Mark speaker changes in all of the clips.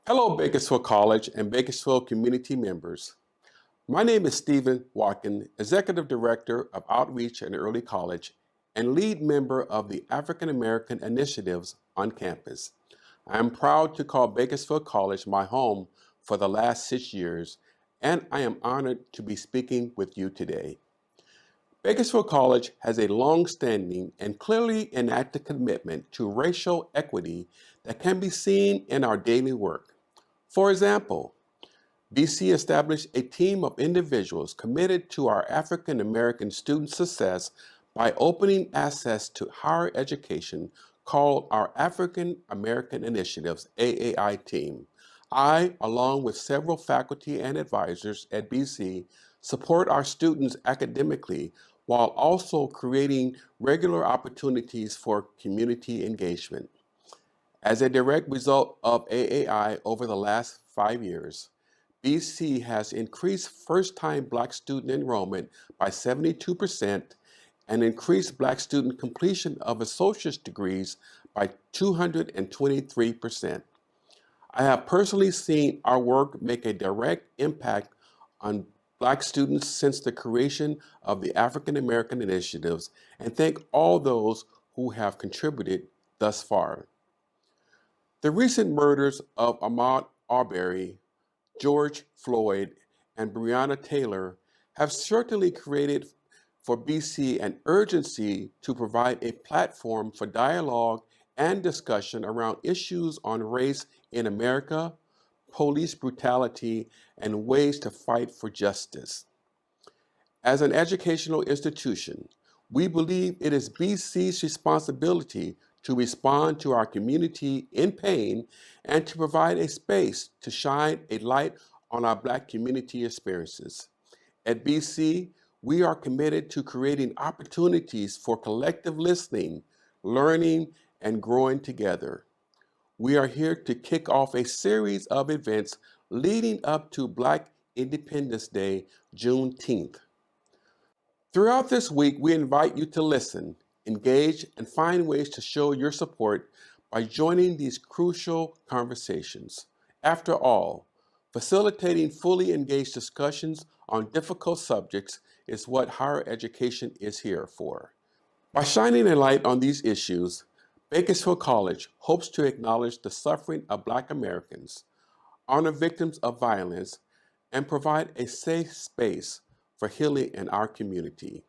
Speaker 1: Hello, Bakersfield College and Bakersfield community members. My name is Stephen Watkin, Executive Director of Outreach and Early College and lead member of the African American Initiatives on campus. I am proud to call Bakersfield College my home for the last 6 years, and I am honored to be speaking with you today. Bakersfield College has a long-standing and clearly enacted commitment to racial equity that can be seen in our daily work. For example, BC established a team of individuals committed to our African American student success by opening access to higher education called our African American Initiatives AAI team. I, along with several faculty and advisors at BC, support our students academically while also creating regular opportunities for community engagement. As a direct result of AAI over the last 5 years, BC has increased first-time Black student enrollment by 72% and increased Black student completion of associate's degrees by 223%. I have personally seen our work make a direct impact on Black students since the creation of the African American Initiatives and thank all those who have contributed thus far. The recent murders of Ahmaud Arbery, George Floyd, and Breonna Taylor have certainly created for BC an urgency to provide a platform for dialogue and discussion around issues on race in America, police brutality, and ways to fight for justice. As an educational institution, we believe it is BC's responsibility to respond to our community in pain and to provide a space to shine a light on our Black community experiences. At BC, we are committed to creating opportunities for collective listening, learning, and growing together. We are here to kick off a series of events leading up to Black Independence Day, Juneteenth. Throughout this week, we invite you to listen, engage, and find ways to show your support by joining these crucial conversations. After all, facilitating fully engaged discussions on difficult subjects is what higher education is here for. By shining a light on these issues, Bakersfield College hopes to acknowledge the suffering of Black Americans, honor victims of violence, and provide a safe space for healing in our community.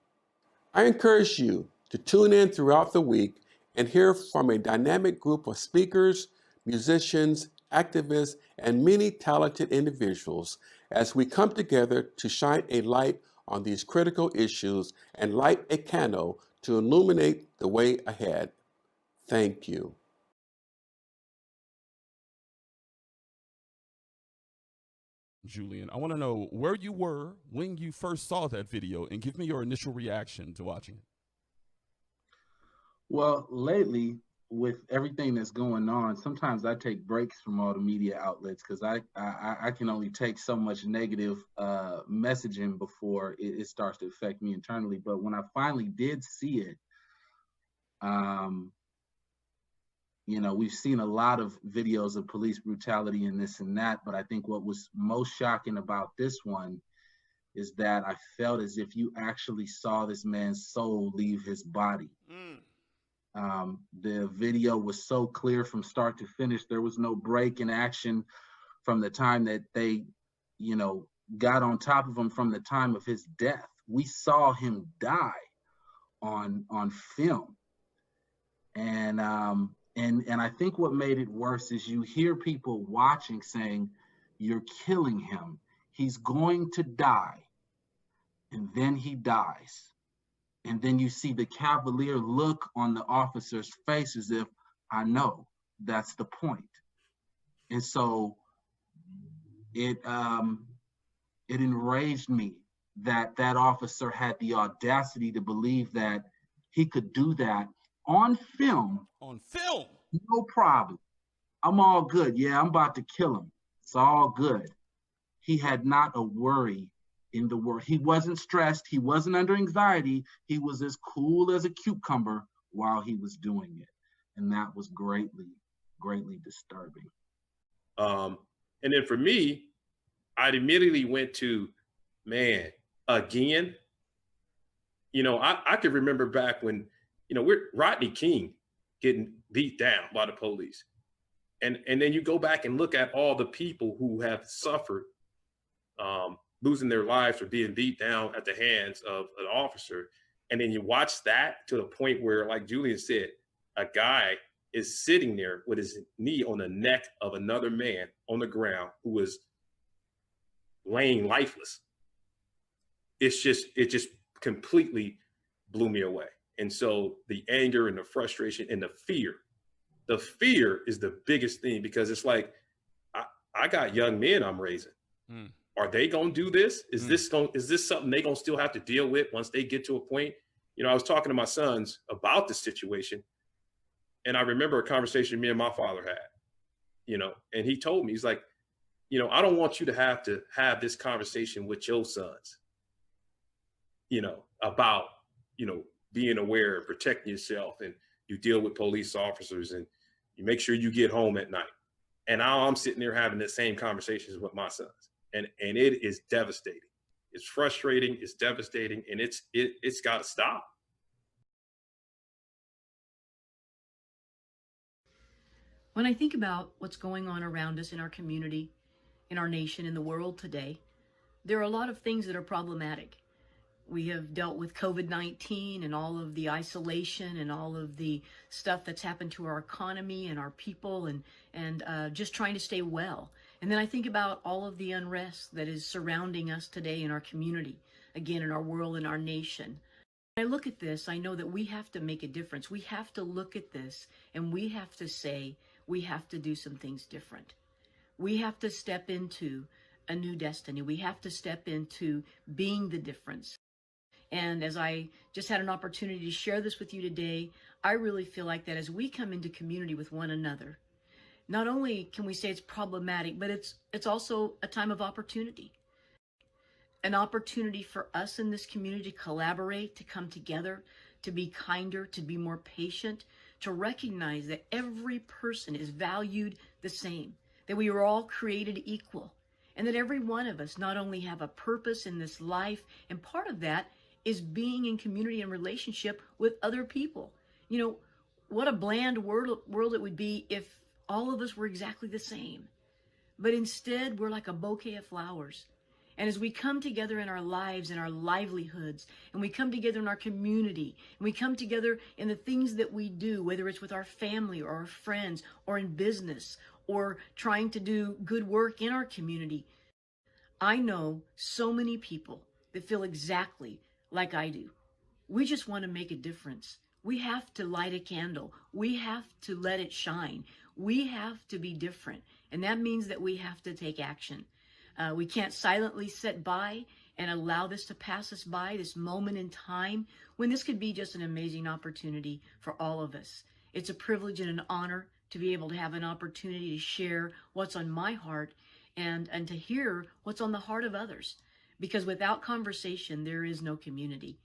Speaker 1: I encourage you to tune in throughout the week and hear from a dynamic group of speakers, musicians, activists, and many talented individuals as we come together to shine a light on these critical issues and light a candle to illuminate the way ahead. Thank you.
Speaker 2: Julian, I want to know where you were when you first saw that video and give me your initial reaction to watching it.
Speaker 3: Well, lately, with everything that's going on, sometimes I take breaks from all the media outlets because I can only take so much negative messaging before it starts to affect me internally. But when I finally did see it, um, we've seen a lot of videos of police brutality and this and that, but I think what was most shocking about this one is that I felt as if you actually saw this man's soul leave his body. The video was so clear from start to finish. There was no break in action from the time that they, got on top of him from the time of his death. We saw him die on film. And I think what made it worse is you hear people watching saying, "You're killing him. He's going to die." And then he dies. And then you see the cavalier look on the officer's face as if, I know, that's the point. And so it enraged me that that officer had the audacity to believe that he could do that on film.
Speaker 2: On film?
Speaker 3: No problem. I'm all good. Yeah, I'm about to kill him. It's all good. He had not a worry in the world. He wasn't stressed. He wasn't under anxiety. He was as cool as a cucumber while he was doing it. And that was greatly, greatly disturbing.
Speaker 4: And then for me, I immediately went to, man, again. I could remember back when, we're Rodney King getting beat down by the police. And then you go back and look at all the people who have suffered, losing their lives or being beat down at the hands of an officer. And then you watch that to the point where, like Julian said, a guy is sitting there with his knee on the neck of another man on the ground who is laying lifeless. It just completely blew me away. And so the anger and the frustration and the fear is the biggest thing, because it's like, I got young men I'm raising. Are they going to do this? Is this something they going to still have to deal with once they get to a point? I was talking to my sons about the situation, and I remember a conversation me and my father had, and he told me, he's like, I don't want you to have this conversation with your sons, about, being aware and protecting yourself, and you deal with police officers and you make sure you get home at night. And now I'm sitting there having the same conversations with my sons. And it is devastating. It's frustrating, it's devastating, and it's got to stop.
Speaker 5: When I think about what's going on around us in our community, in our nation, in the world today, there are a lot of things that are problematic. We have dealt with COVID-19 and all of the isolation and all of the stuff that's happened to our economy and our people, and just trying to stay well. And then I think about all of the unrest that is surrounding us today in our community, again, in our world, in our nation. When I look at this, I know that we have to make a difference. We have to look at this and we have to say, we have to do some things different. We have to step into a new destiny. We have to step into being the difference. And as I just had an opportunity to share this with you today, I really feel like that as we come into community with one another, not only can we say it's problematic, but it's also a time of opportunity. An opportunity for us in this community to collaborate, to come together, to be kinder, to be more patient, to recognize that every person is valued the same, that we are all created equal, and that every one of us not only have a purpose in this life, and part of that is being in community and relationship with other people. What a bland world it would be if all of us were exactly the same. But instead, we're like a bouquet of flowers. And as we come together in our lives and our livelihoods, and we come together in our community, and we come together in the things that we do, whether it's with our family or our friends or in business or trying to do good work in our community, I know so many people that feel exactly like I do. We just want to make a difference. We have to light a candle. We have to let it shine. We have to be different. And that means that we have to take action. We can't silently sit by and allow this to pass us by, this moment in time, when this could be just an amazing opportunity for all of us. It's a privilege and an honor to be able to have an opportunity to share what's on my heart and to hear what's on the heart of others. Because without conversation, there is no community.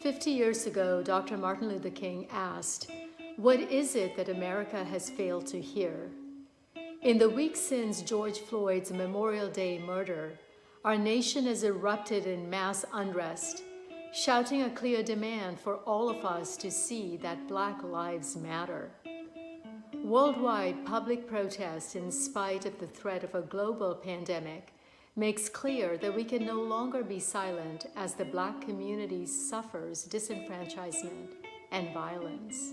Speaker 6: 50 years ago, Dr. Martin Luther King asked, "What is it that America has failed to hear?" In the week since George Floyd's Memorial Day murder, our nation has erupted in mass unrest, shouting a clear demand for all of us to see that Black lives matter. Worldwide public protest, in spite of the threat of a global pandemic, makes clear that we can no longer be silent as the Black community suffers disenfranchisement and violence.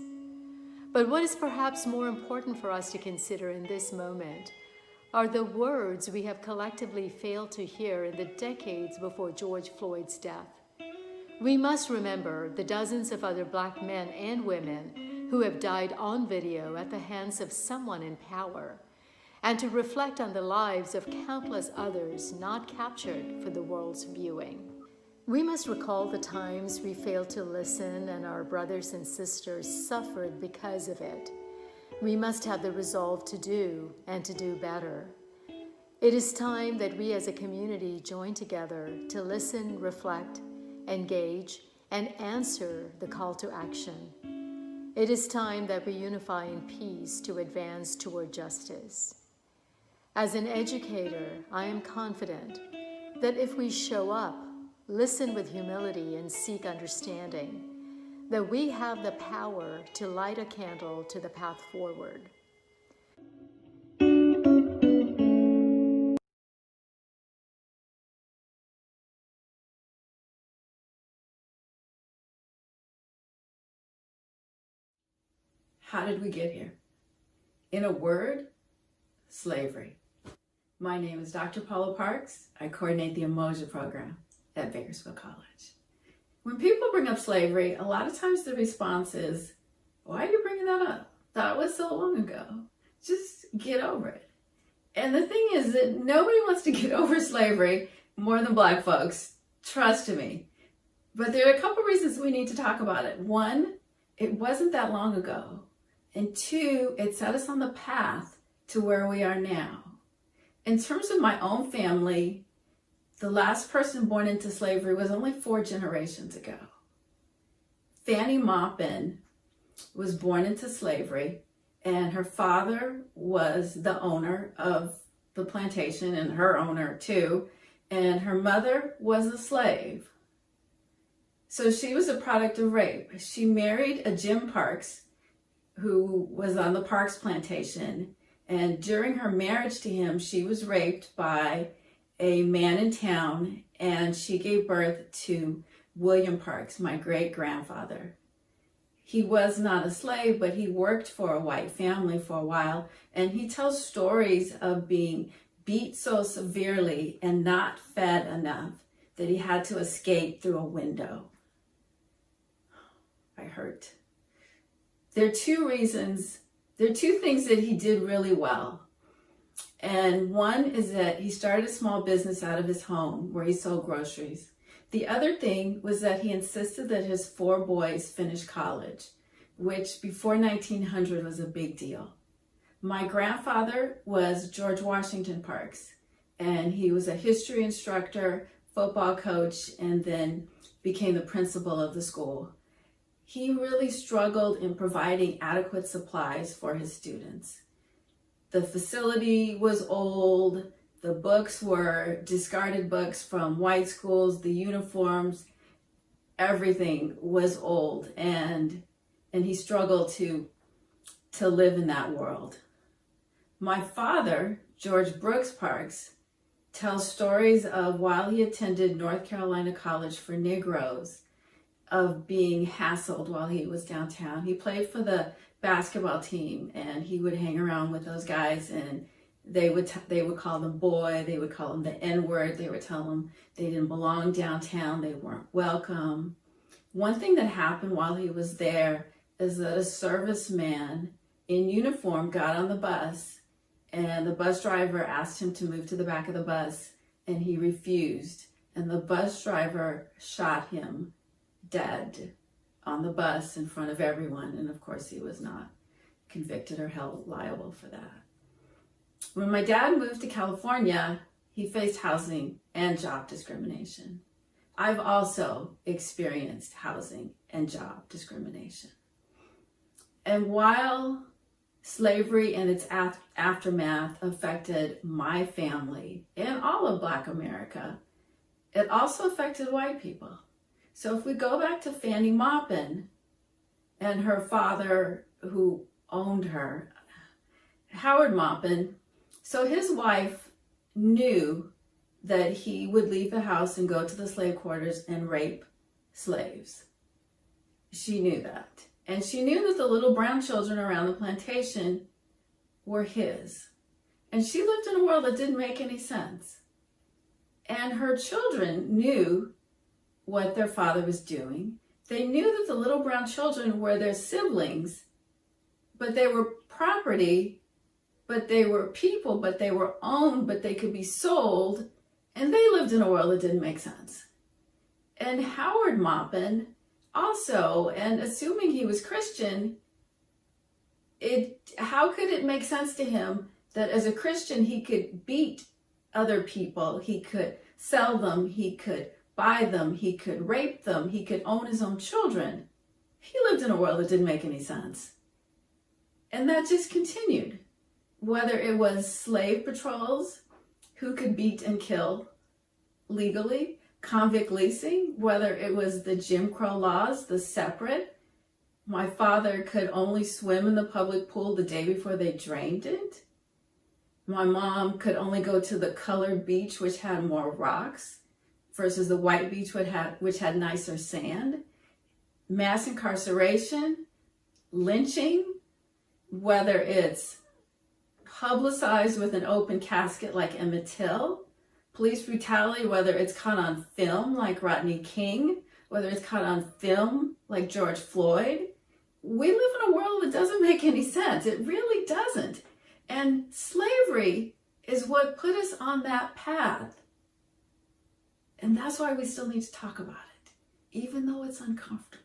Speaker 6: But what is perhaps more important for us to consider in this moment are the words we have collectively failed to hear in the decades before George Floyd's death. We must remember the dozens of other Black men and women who have died on video at the hands of someone in power, and to reflect on the lives of countless others not captured for the world's viewing. We must recall the times we failed to listen and our brothers and sisters suffered because of it. We must have the resolve to do and to do better. It is time that we as a community join together to listen, reflect, engage, and answer the call to action. It is time that we unify in peace to advance toward justice. As an educator, I am confident that if we show up, listen with humility, and seek understanding, that we have the power to light a candle to the path forward.
Speaker 7: How did we get here? In a word, slavery. My name is Dr. Paula Parks. I coordinate the Emoja program at Bakersfield College. When people bring up slavery, a lot of times the response is, "Why are you bringing that up? That was so long ago. Just get over it." And the thing is that nobody wants to get over slavery more than Black folks, trust me. But there are a couple reasons we need to talk about it. One, it wasn't that long ago. And two, it set us on the path to where we are now. In terms of my own family, the last person born into slavery was only 4 generations ago. Fanny Maupin was born into slavery, and her father was the owner of the plantation and her owner too, and her mother was a slave. So she was a product of rape. She married a Jim Parks, who was on the Parks plantation, and during her marriage to him, she was raped by a man in town, and she gave birth to William Parks, my great-grandfather. He was not a slave, but he worked for a white family for a while, and he tells stories of being beat so severely and not fed enough that he had to escape through a window. I hurt. There are two things that he did really well. And one is that he started a small business out of his home where he sold groceries. The other thing was that he insisted that his 4 boys finish college, which before 1900 was a big deal. My grandfather was George Washington Parks, and he was a history instructor, football coach, and then became the principal of the school. He really struggled in providing adequate supplies for his students. The facility was old, the books were discarded books from white schools, the uniforms, everything was old, and he struggled to live in that world. My father, George Brooks Parks, tells stories of while he attended North Carolina College for Negroes, of being hassled while he was downtown. He played for the basketball team, and he would hang around with those guys, and they would call them boy, they would call him the N-word, they would tell him they didn't belong downtown, they weren't welcome. One thing that happened while he was there is that a serviceman in uniform got on the bus, and the bus driver asked him to move to the back of the bus, and he refused, and the bus driver shot him dead on the bus in front of everyone, and of course he was not convicted or held liable for that. When my dad moved to California, he faced housing and job discrimination. I've also experienced housing and job discrimination. And while slavery and its aftermath affected my family and all of Black America, it also affected white people. So if we go back to Fannie Maupin and her father who owned her, Howard Maupin, so his wife knew that he would leave the house and go to the slave quarters and rape slaves. She knew that. And she knew that the little brown children around the plantation were his. And she lived in a world that didn't make any sense. And her children knew what their father was doing. They knew that the little brown children were their siblings, but they were property, but they were people, but they were owned, but they could be sold. And they lived in a world that didn't make sense. And Howard Maupin also, and assuming he was Christian, how could it make sense to him that as a Christian he could beat other people, he could sell them, he could buy them, he could rape them, he could own his own children? He lived in a world that didn't make any sense. And that just continued. Whether it was slave patrols who could beat and kill legally, convict leasing, whether it was the Jim Crow laws, the separate. My father could only swim in the public pool the day before they drained it. My mom could only go to the colored beach, which had more rocks, versus the white beach, which had nicer sand. Mass incarceration, lynching, whether it's publicized with an open casket like Emmett Till, police brutality, whether it's caught on film like Rodney King, whether it's caught on film like George Floyd. We live in a world that doesn't make any sense. It really doesn't. And slavery is what put us on that path. And that's why we still need to talk about it, even though it's uncomfortable.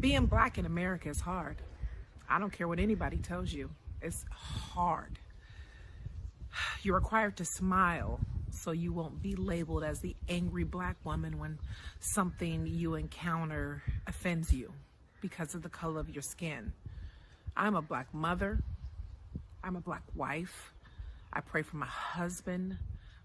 Speaker 8: Being Black in America is hard. I don't care what anybody tells you. It's hard. You're required to smile so you won't be labeled as the angry Black woman when something you encounter offends you because of the color of your skin. I'm a Black mother. I'm a Black wife. I pray for my husband,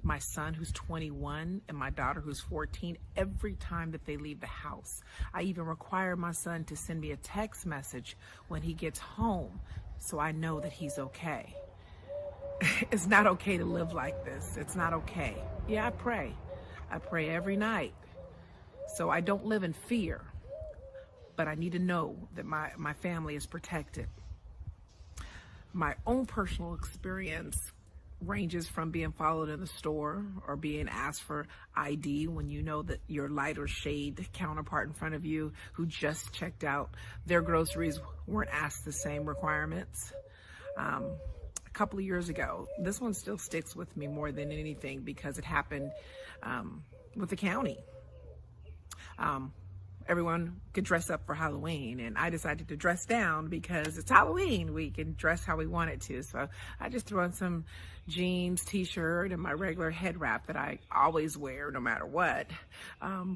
Speaker 8: my son who's 21, and my daughter who's 14 every time that they leave the house. I even require my son to send me a text message when he gets home so I know that he's okay. It's not okay to live like this. It's not okay. Yeah, I pray. I pray every night. So I don't live in fear, but I need to know that my family is protected. My own personal experience ranges from being followed in the store or being asked for ID when you know that your lighter shade counterpart in front of you who just checked out their groceries weren't asked the same requirements. A couple of years ago, this one still sticks with me more than anything because it happened with the county. Everyone could dress up for Halloween, and I decided to dress down because it's Halloween. We can dress how we wanted to. So I just threw on some jeans, t-shirt, and my regular head wrap that I always wear no matter what.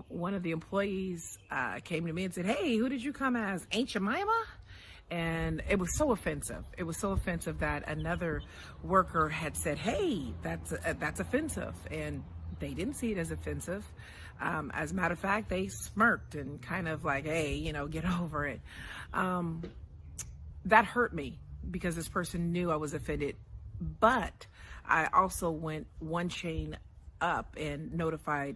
Speaker 8: One of the employees came to me and said, "Hey, who did you come as? Aunt Jemima?" And it was so offensive. It was so offensive that another worker had said, "Hey, that's offensive." And they didn't see it as offensive. As a matter of fact, they smirked and kind of like, "Hey, get over it." That hurt me because this person knew I was offended. But I also went one chain up and notified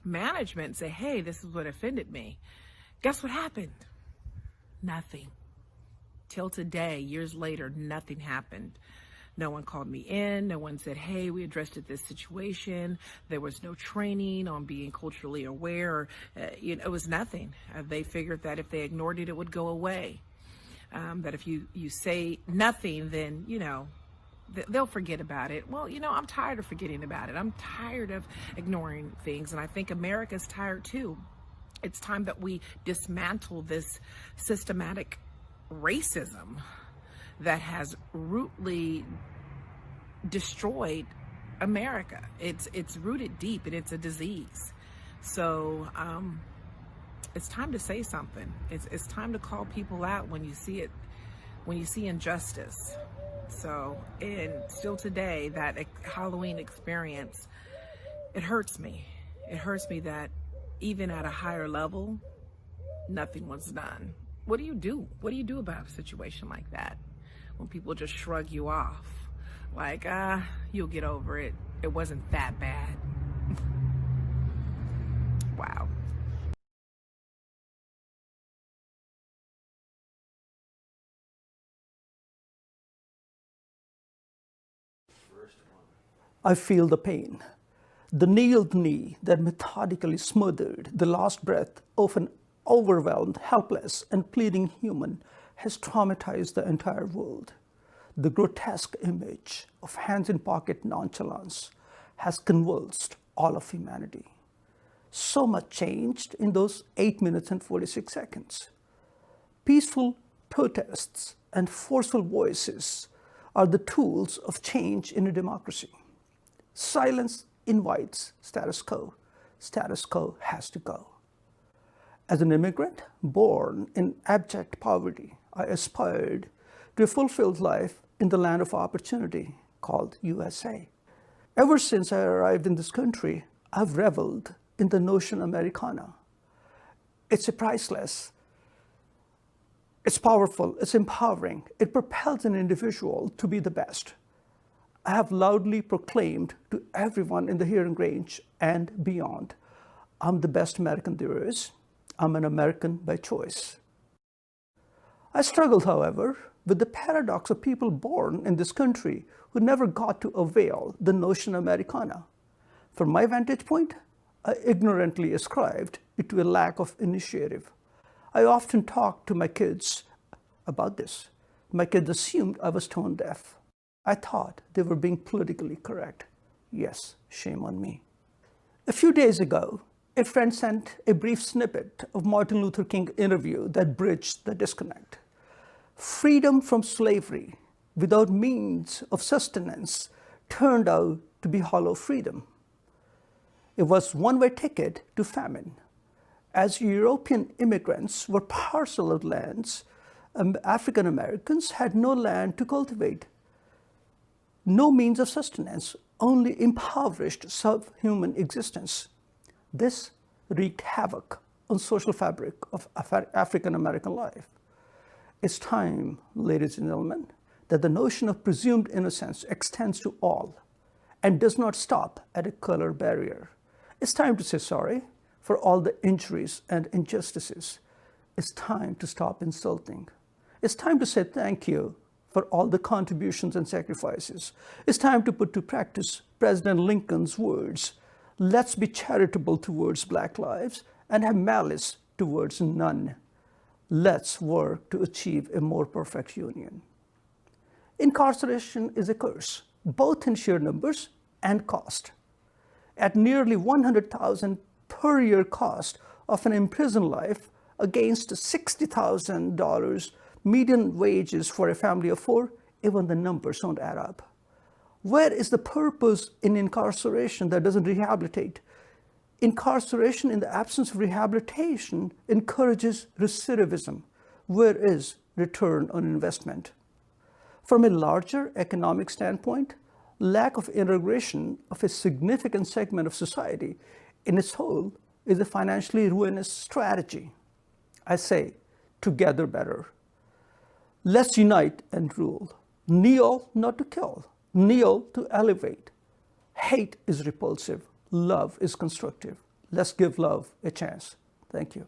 Speaker 8: management and said, "Hey, this is what offended me." Guess what happened? Nothing. Till today, years later, nothing happened. No one called me in. No one said, "Hey, we addressed this situation." There was no training on being culturally aware. It was nothing. They figured that if they ignored it, it would go away. That if you say nothing, then, they'll forget about it. Well, I'm tired of forgetting about it. I'm tired of ignoring things. And I think America's tired too. It's time that we dismantle this systematic racism that has rutely destroyed America. It's rooted deep and it's a disease. So it's time to say something. It's time to call people out when you see it, when you see injustice. So, and still today, that Halloween experience, it hurts me. It hurts me that even at a higher level, nothing was done. What do you do? What do you do about a situation like that? When people just shrug you off, like, you'll get over it. It wasn't that bad. Wow.
Speaker 9: I feel the pain. The nailed knee that methodically smothered the last breath of an overwhelmed, helpless, and pleading human has traumatized the entire world. The grotesque image of hands-in-pocket nonchalance has convulsed all of humanity. So much changed in those 8 minutes and 46 seconds. Peaceful protests and forceful voices are the tools of change in a democracy. Silence invites status quo. Status quo has to go. As an immigrant born in abject poverty, I aspired to a fulfilled life in the land of opportunity called USA. Ever since I arrived in this country, I've reveled in the notion Americana. It's priceless. It's powerful. It's empowering. It propels an individual to be the best. I have loudly proclaimed to everyone in the hearing range and beyond, I'm the best American there is. I'm an American by choice. I struggled, however, with the paradox of people born in this country who never got to avail the notion Americana. From my vantage point, I ignorantly ascribed it to a lack of initiative. I often talk to my kids about this. My kids assumed I was tone deaf. I thought they were being politically correct. Yes, shame on me. A few days ago, a friend sent a brief snippet of Martin Luther King interview that bridged the disconnect. Freedom from slavery without means of sustenance turned out to be hollow freedom. It was one-way ticket to famine. As European immigrants were parcel of lands, African Americans had no land to cultivate, no means of sustenance, only impoverished subhuman existence. This wreaked havoc on social fabric of African American life. It's time, ladies and gentlemen, that the notion of presumed innocence extends to all and does not stop at a color barrier. It's time to say sorry for all the injuries and injustices. It's time to stop insulting. It's time to say thank you for all the contributions and sacrifices. It's time to put to practice President Lincoln's words, let's be charitable towards Black lives and have malice towards none. Let's work to achieve a more perfect union. Incarceration is a curse, both in sheer numbers and cost. At nearly $100,000 per year cost of an imprisoned life against $60,000 median wages for a family of four, even the numbers don't add up. Where is the purpose in incarceration that doesn't rehabilitate? Incarceration in the absence of rehabilitation encourages recidivism. Where is return on investment? From a larger economic standpoint, lack of integration of a significant segment of society in its whole is a financially ruinous strategy. I say, together better. Let's unite and rule. Kneel not to kill, kneel to elevate. Hate is repulsive, love is constructive. Let's give love a chance. Thank you.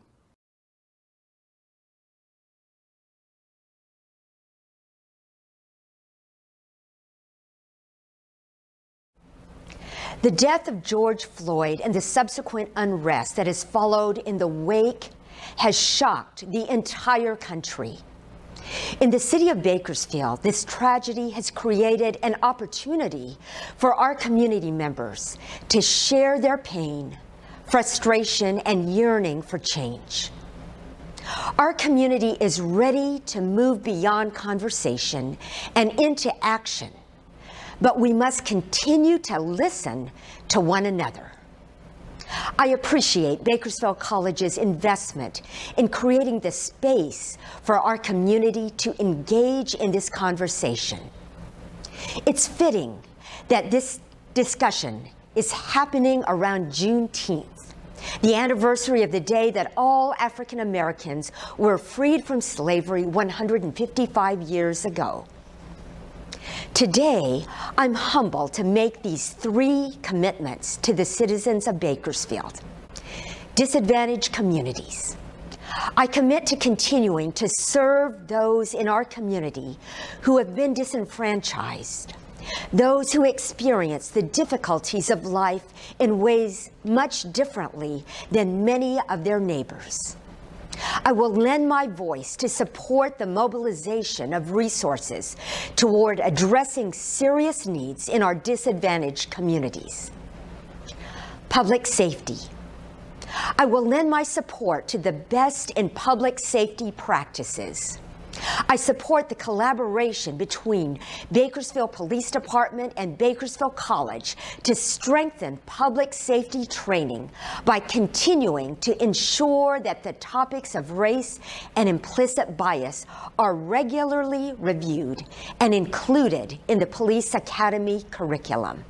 Speaker 10: The death of George Floyd and the subsequent unrest that has followed in the wake has shocked the entire country. In the city of Bakersfield, this tragedy has created an opportunity for our community members to share their pain frustration, and yearning for change. Our community is ready to move beyond conversation and into action, but we must continue to listen to one another. I appreciate Bakersfield College's investment in creating the space for our community to engage in this conversation. It's fitting that this discussion is happening around Juneteenth, the anniversary of the day that all African Americans were freed from slavery 155 years ago. Today, I'm humbled to make these 3 commitments to the citizens of Bakersfield. Disadvantaged communities. I commit to continuing to serve those in our community who have been disenfranchised, those who experience the difficulties of life in ways much differently than many of their neighbors. I will lend my voice to support the mobilization of resources toward addressing serious needs in our disadvantaged communities. Public safety. I will lend my support to the best in public safety practices. I support the collaboration between Bakersfield Police Department and Bakersfield College to strengthen public safety training by continuing to ensure that the topics of race and implicit bias are regularly reviewed and included in the Police Academy curriculum.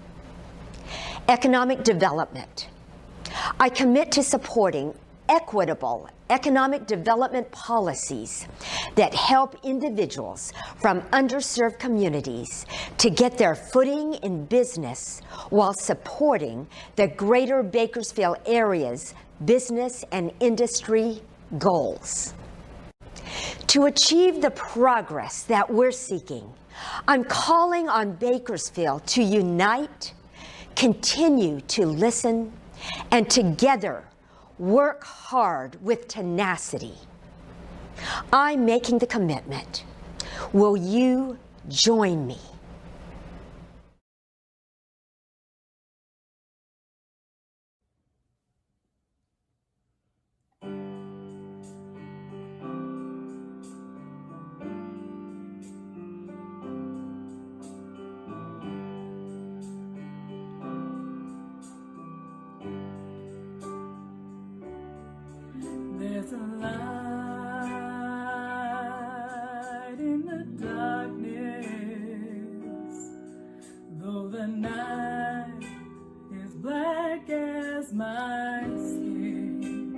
Speaker 10: Economic development. I commit to supporting equitable economic development policies that help individuals from underserved communities to get their footing in business while supporting the greater Bakersfield area's business and industry goals. To achieve the progress that we're seeking, I'm calling on Bakersfield to unite, continue to listen, and together work hard with tenacity. I'm making the commitment. Will you join me?
Speaker 11: There's a light in the darkness, though the night is black as my skin.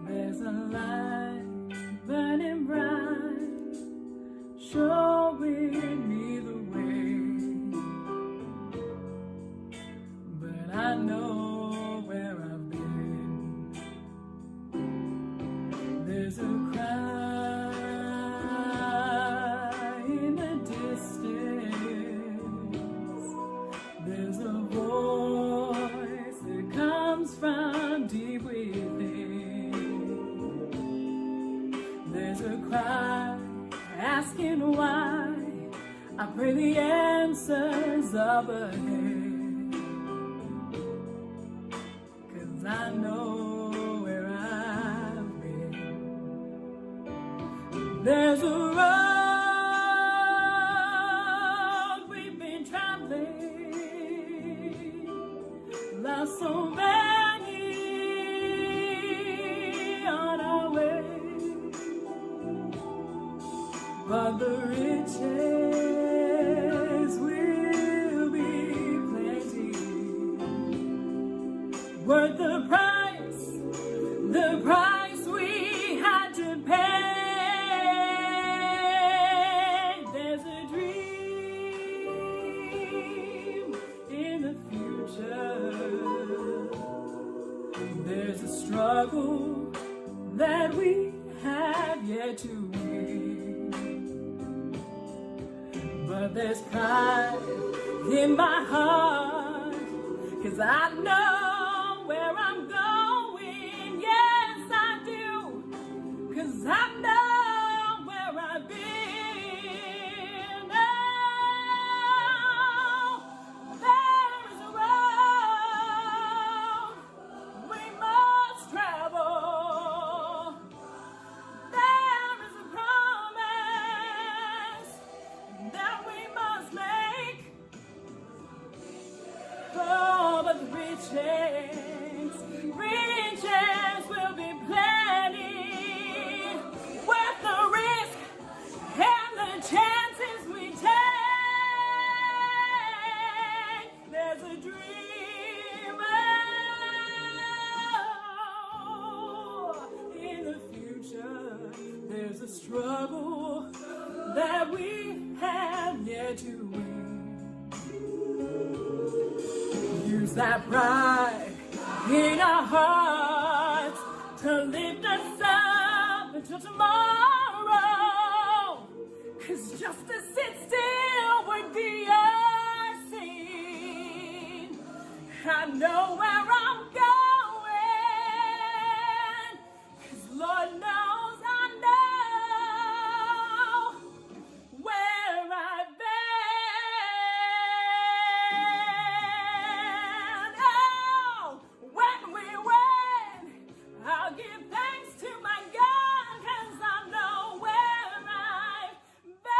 Speaker 11: There's a light burning bright, showing me the way, but I know where I've been. There's a cry in the distance. There's a voice that comes from deep within. There's a cry asking why. I pray the answers up ahead, 'cause I know there's a road we've been traveling, lost so many on our way, but the riches will be plenty, worth the price we had to pay. There's a struggle that we have yet to win, but there's pride in my heart, 'cause I know where I'm going. Yes, I do, 'cause I know where I've been. Oh, there is a road try to win. Use that pride in our hearts to lift us up until tomorrow. 'Cause just to sit still would be a sin. I know where I'm going, 'cause Lord knows I know where I've been. Oh, when we win, I'll give thanks to my God, 'cause I know where I've been.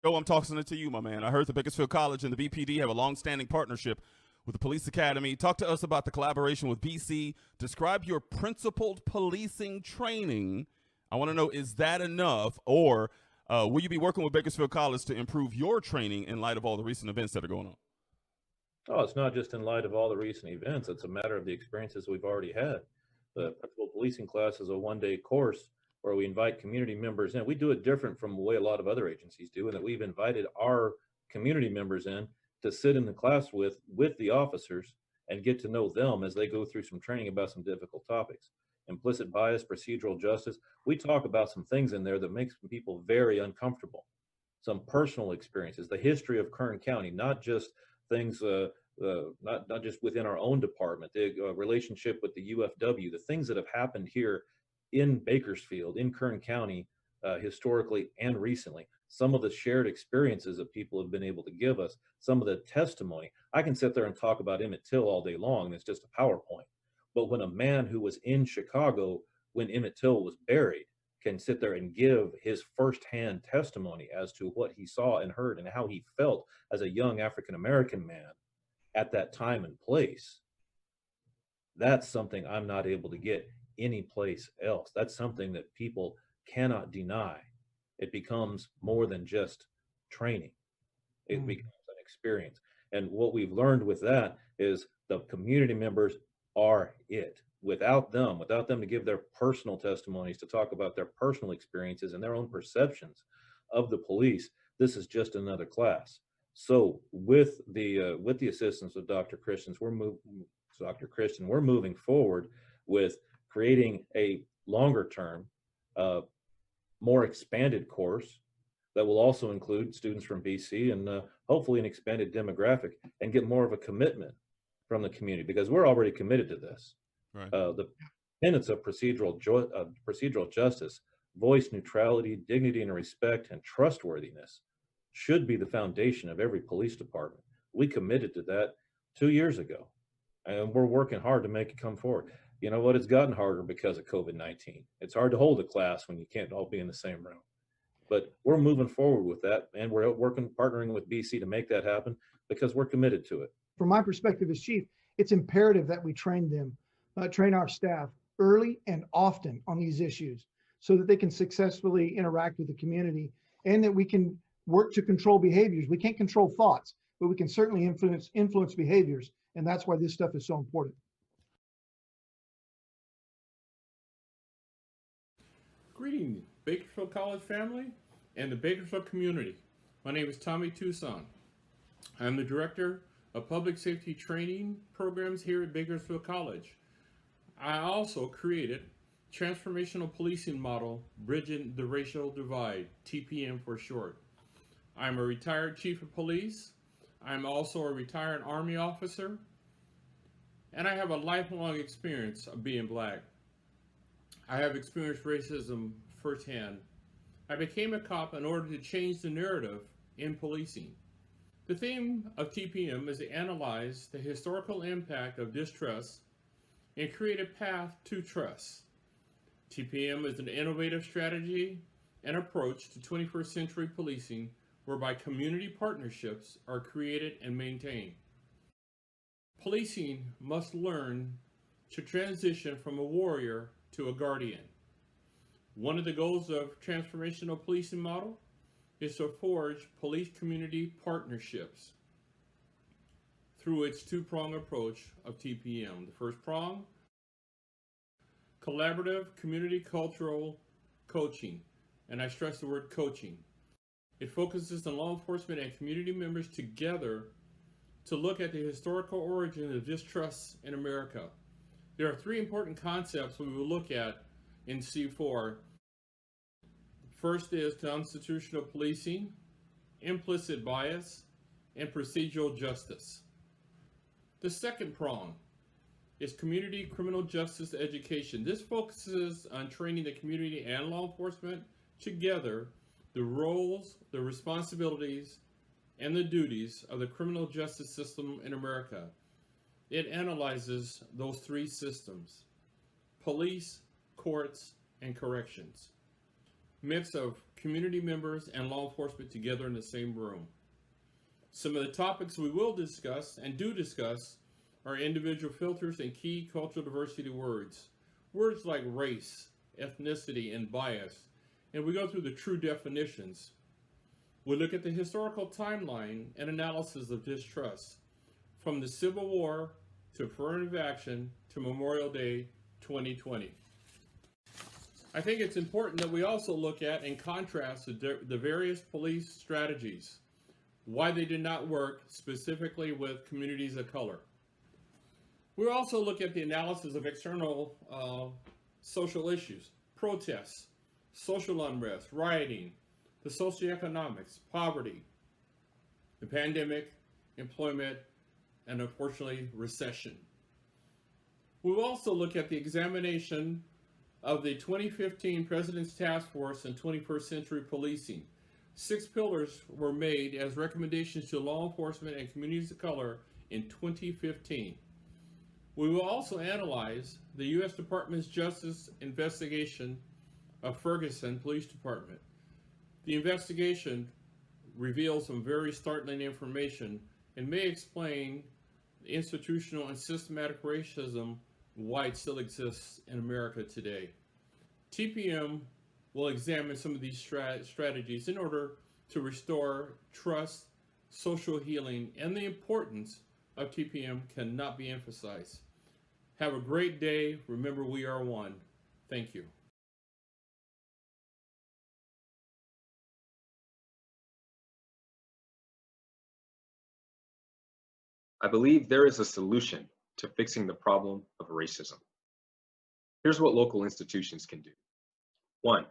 Speaker 2: Joe, I'm tossing it to you, my man. I heard the Bakersfield College and the BPD have a long-standing partnership with the Police Academy. Talk to us about the collaboration with BC. Describe your principled policing training. I want to know, is that enough, or will you be working with Bakersfield College to improve your training in light of all the recent events that are going on?
Speaker 12: Oh, it's not just in light of all the recent events. It's a matter of the experiences we've already had. The principal policing class is a one-day course where we invite community members in. We do it different from the way a lot of other agencies do, in that we've invited our community members in to sit in the class with the officers and get to know them as they go through some training about some difficult topics. Implicit bias, procedural justice. We talk about some things in there that makes people very uncomfortable. Some personal experiences, the history of Kern County, not just things, not just within our own department, the relationship with the UFW, the things that have happened here in Bakersfield, in Kern County, historically and recently. some of the shared experiences that people have been able to give us, some of the testimony. I can sit there and talk about Emmett Till all day long, and it's just a PowerPoint. But when a man who was in Chicago when Emmett Till was buried can sit there and give his firsthand testimony as to what he saw and heard and how he felt as a young African American man at that time and place, that's something I'm not able to get anyplace else. That's something that people cannot deny. It becomes more than just training. It becomes an experience. And what we've learned with that is the community members are it. Without them to give their personal testimonies, to talk about their personal experiences and their own perceptions of the police, this is just another class. So with the assistance of Dr. Christian, we're moving forward with creating a longer term, more expanded course that will also include students from BC and hopefully an expanded demographic, and get more of a commitment from the community, because we're already committed to this.
Speaker 2: Right.
Speaker 12: The tenets of procedural justice, voice neutrality, dignity and respect, and trustworthiness should be the foundation of every police department. We committed to that 2 years ago, and we're working hard to make it come forward. You know what? It's gotten harder because of COVID-19. It's hard to hold a class when you can't all be in the same room. But we're moving forward with that, and we're partnering with BC to make that happen because we're committed to it.
Speaker 13: From my perspective as chief, it's imperative that we train our staff early and often on these issues so that they can successfully interact with the community, and that we can work to control behaviors. We can't control thoughts, but we can certainly influence behaviors. And that's why this stuff is so important.
Speaker 14: Greetings, Bakersfield College family and the Bakersfield community. My name is Tommy Tucson. I'm the Director of Public Safety Training Programs here at Bakersfield College. I also created Transformational Policing Model, Bridging the Racial Divide, TPM for short. I'm a retired Chief of Police. I'm also a retired Army officer, and I have a lifelong experience of being Black. I have experienced racism firsthand. I became a cop in order to change the narrative in policing. The theme of TPM is to analyze the historical impact of distrust and create a path to trust. TPM is an innovative strategy and approach to 21st century policing whereby community partnerships are created and maintained. Policing must learn to transition from a warrior to a guardian. One of the goals of Transformational Policing Model is to forge police community partnerships through its two-prong approach of TPM. The first prong, collaborative community cultural coaching, and I stress the word coaching. It focuses on law enforcement and community members together to look at the historical origin of distrust in America. There are three important concepts we will look at in C4. First is constitutional policing, implicit bias, and procedural justice. The second prong is community criminal justice education. This focuses on training the community and law enforcement together the roles, the responsibilities, and the duties of the criminal justice system in America. It analyzes those three systems: police, courts, and corrections. Mix of community members and law enforcement together in the same room. Some of the topics we will discuss and do discuss are individual filters and key cultural diversity words. Words like race, ethnicity, and bias. And we go through the true definitions. We look at the historical timeline and analysis of distrust, from the Civil War to affirmative action to Memorial Day 2020. I think it's important that we also look at and contrast the various police strategies, why they did not work specifically with communities of color. We'll also look at the analysis of external social issues, protests, social unrest, rioting, the socioeconomics, poverty, the pandemic, employment, and unfortunately, recession. We'll also look at the examination of the 2015 President's Task Force on 21st Century Policing, 6 pillars were made as recommendations to law enforcement and communities of color in 2015. We will also analyze the U.S. Department of Justice investigation of Ferguson Police Department. The investigation reveals some very startling information and may explain the institutional and systematic racism why it still exists in America today. TPM will examine some of these strategies in order to restore trust, social healing, and the importance of TPM cannot be emphasized. Have a great day. Remember, we are one. Thank you.
Speaker 15: I believe there is a solution to fixing the problem of racism. Here's what local institutions can do. 1,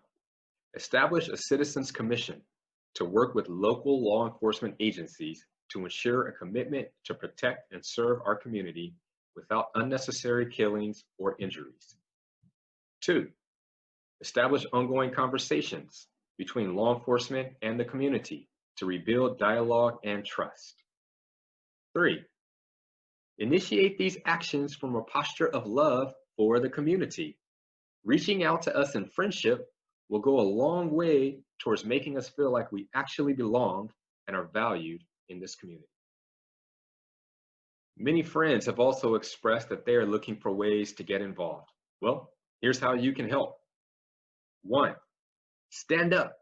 Speaker 15: establish a citizens commission to work with local law enforcement agencies to ensure a commitment to protect and serve our community without unnecessary killings or injuries. 2, establish ongoing conversations between law enforcement and the community to rebuild dialogue and trust. 3, initiate these actions from a posture of love for the community. Reaching out to us in friendship will go a long way towards making us feel like we actually belong and are valued in this community. Many friends have also expressed that they are looking for ways to get involved. Well, here's how you can help. 1, stand up.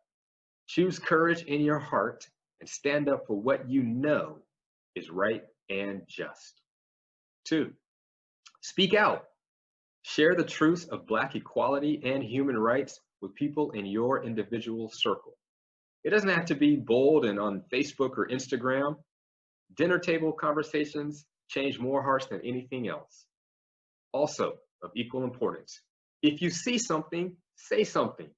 Speaker 15: Choose courage in your heart and stand up for what you know is right and just. 2, speak out. Share the truths of Black equality and human rights with people in your individual circle. It doesn't have to be bold and on Facebook or Instagram. Dinner table conversations change more hearts than anything else. Also, of equal importance, if you see something, say something.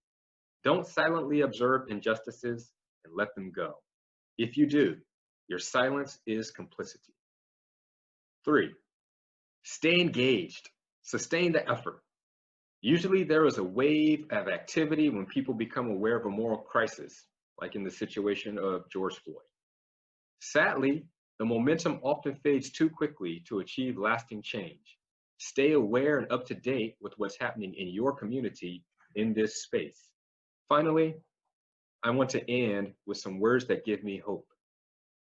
Speaker 15: Don't silently observe injustices and let them go. If you do, your silence is complicity. 3, stay engaged. Sustain the effort. Usually there is a wave of activity when people become aware of a moral crisis, like in the situation of George Floyd. Sadly, the momentum often fades too quickly to achieve lasting change. Stay aware and up to date with what's happening in your community in this space. Finally, I want to end with some words that give me hope.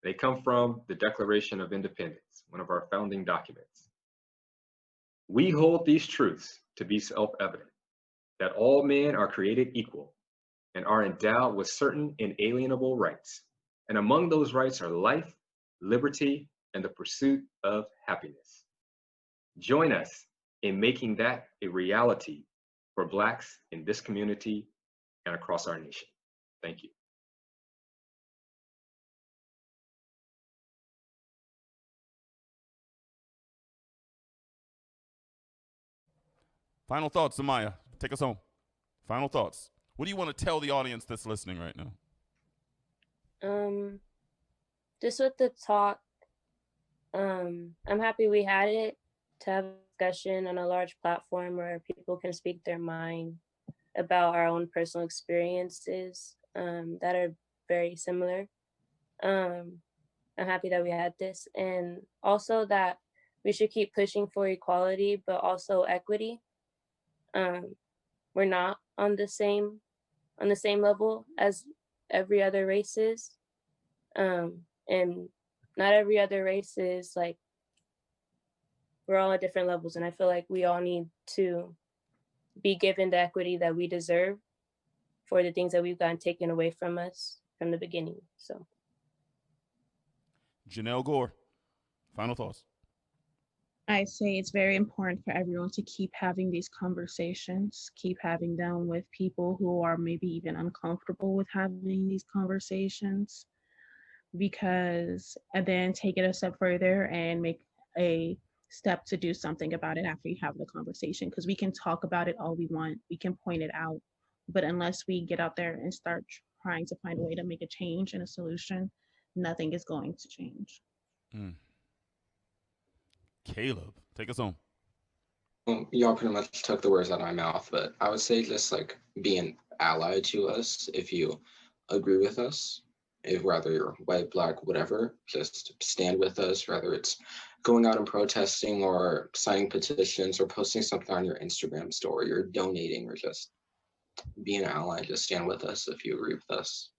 Speaker 15: They come from the Declaration of Independence, one of our founding documents. We hold these truths to be self-evident, that all men are created equal and are endowed with certain inalienable rights. And among those rights are life, liberty, and the pursuit of happiness. Join us in making that a reality for Blacks in this community and across our nation. Thank you.
Speaker 2: Final thoughts, Amaya. Take us home. Final thoughts. What do you want to tell the audience that's listening right now?
Speaker 16: Just with the talk, I'm happy we had it to have a discussion on a large platform where people can speak their mind about our own personal experiences that are very similar. I'm happy that we had this, and also that we should keep pushing for equality, but also equity. We're not on the same level as every other race is, and not every other race is like, we're all at different levels, and I feel like we all need to be given the equity that we deserve for the things that we've gotten taken away from us from the beginning. So,
Speaker 2: Janelle Gore, final thoughts.
Speaker 17: I say it's very important for everyone to keep having these conversations, keep having them with people who are maybe even uncomfortable with having these conversations, and then take it a step further and make a step to do something about it after you have the conversation. Because we can talk about it all we want, we can point it out, but unless we get out there and start trying to find a way to make a change and a solution, nothing is going to change.
Speaker 2: Caleb, take us home.
Speaker 18: Well, y'all pretty much took the words out of my mouth, but I would say just like be an ally to us. If you agree with us, if whether you're white, black, whatever, just stand with us, whether it's going out and protesting or signing petitions or posting something on your Instagram story or donating or just be an ally. Just stand with us if you agree with us.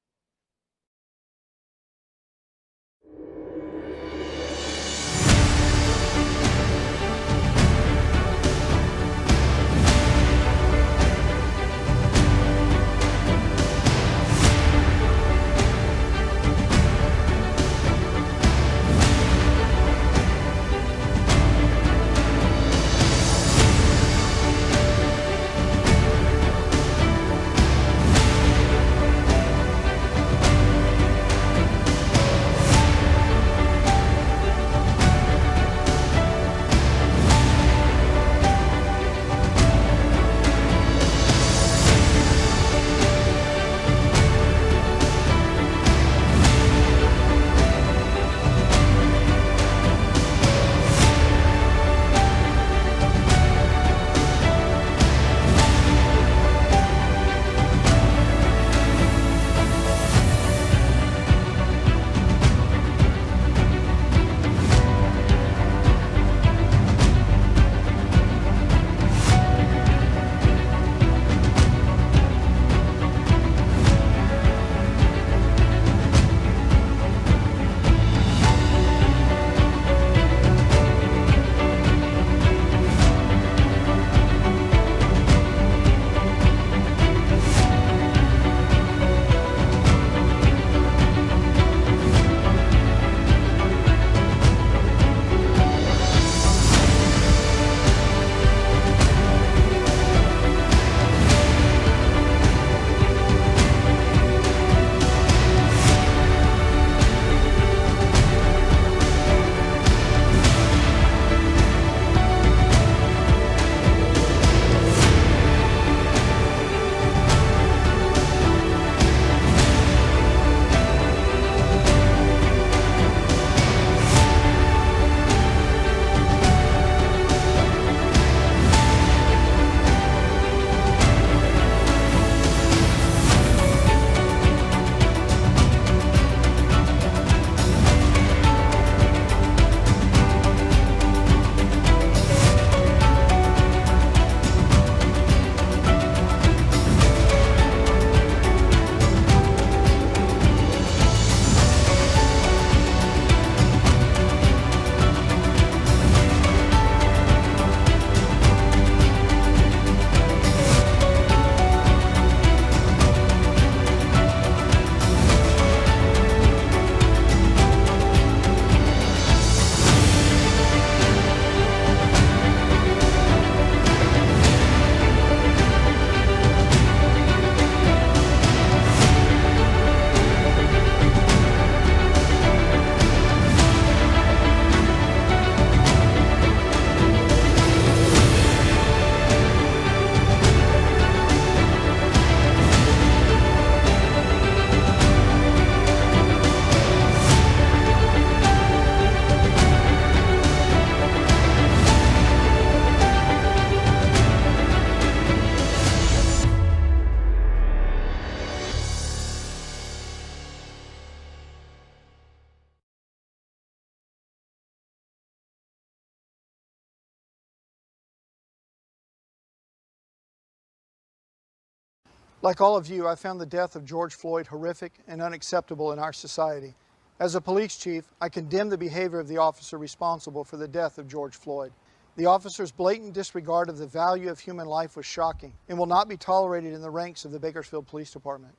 Speaker 13: Like all of you, I found the death of George Floyd horrific and unacceptable in our society. As a police chief, I condemn the behavior of the officer responsible for the death of George Floyd. The officer's blatant disregard of the value of human life was shocking and will not be tolerated in the ranks of the Bakersfield Police Department.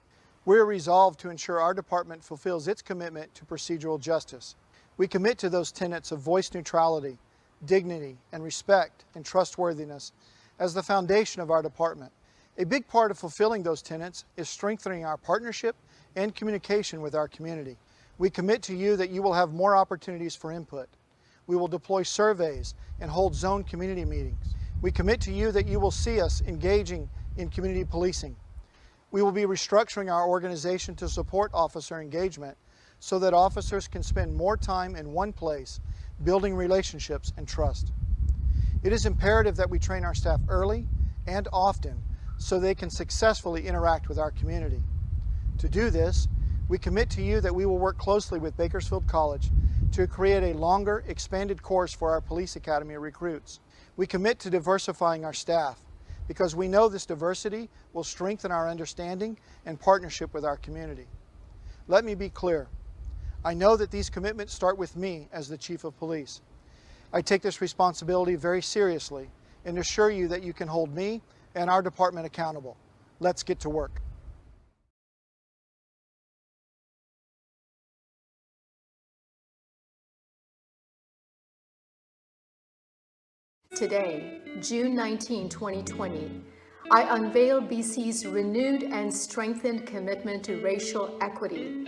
Speaker 13: We are resolved to ensure our department fulfills its commitment to procedural justice. We commit to those tenets of voice neutrality, dignity, and respect and trustworthiness as the foundation of our department. A big part of fulfilling those tenets is strengthening our partnership and communication with our community. We commit to you that you will have more opportunities for input. We will deploy surveys and hold zone community meetings. We commit to you that you will see us engaging in community policing. We will be restructuring our organization to support officer engagement so that officers can spend more time in one place, building relationships and trust. It is imperative that we train our staff early and often so they can successfully interact with our community. To do this, we commit to you that we will work closely with Bakersfield College to create a longer, expanded course for our police academy recruits. We commit to diversifying our staff because we know this diversity will strengthen our understanding and partnership with our community. Let me be clear. I know that these commitments start with me as the Chief of Police. I take this responsibility very seriously and assure you that you can hold me and our department accountable. Let's get to work.
Speaker 6: Today, June 19, 2020, I unveil BC's renewed and strengthened commitment to racial equity.